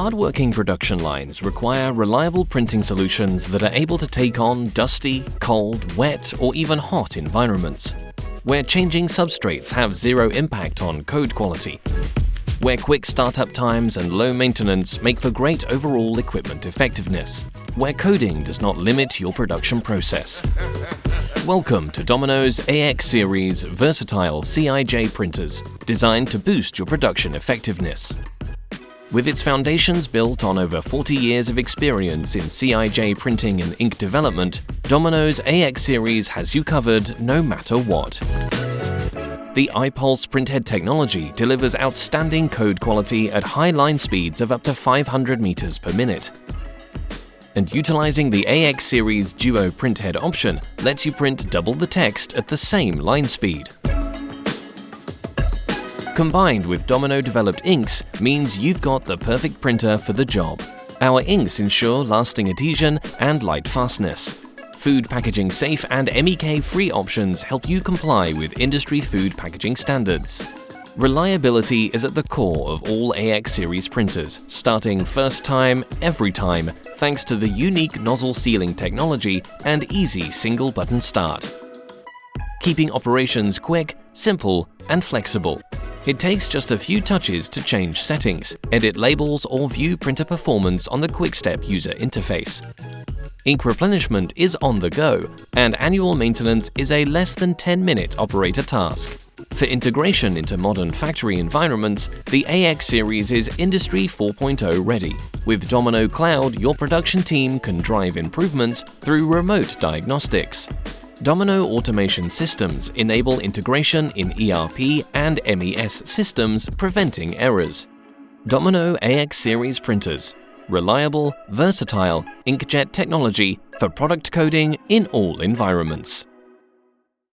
Hard-working production lines require reliable printing solutions that are able to take on dusty, cold, wet, or even hot environments, where changing substrates have zero impact on code quality, where quick startup times and low maintenance make for great overall equipment effectiveness, where coding does not limit your production process. Welcome to Domino's Ax-series versatile CIJ printers, designed to boost your production effectiveness. With its foundations built on over 40 years of experience in CIJ printing and ink development, Domino's Ax-series has you covered no matter what. The iPulse printhead technology delivers outstanding code quality at high line speeds of up to 500 meters per minute. And utilizing the Ax-series Duo printhead option lets you print double the text at the same line speed. Combined with Domino-developed inks means you've got the perfect printer for the job. Our inks ensure lasting adhesion and light fastness. Food packaging safe and MEK-free options help you comply with industry food packaging standards. Reliability is at the core of all Ax-series printers, starting first time, every time, thanks to the unique nozzle sealing technology and easy single-button start. Keeping operations quick, simple, and flexible. It takes just a few touches to change settings, edit labels, or view printer performance on the QuickStep user interface. Ink replenishment is on the go, and annual maintenance is a less than 10-minute operator task. For integration into modern factory environments, the Ax-series is Industry 4.0 ready. With Domino Cloud, your production team can drive improvements through remote diagnostics. Domino automation systems enable integration in ERP and MES systems, preventing errors. Domino Ax-series printers. Reliable, versatile, inkjet technology for product coding in all environments.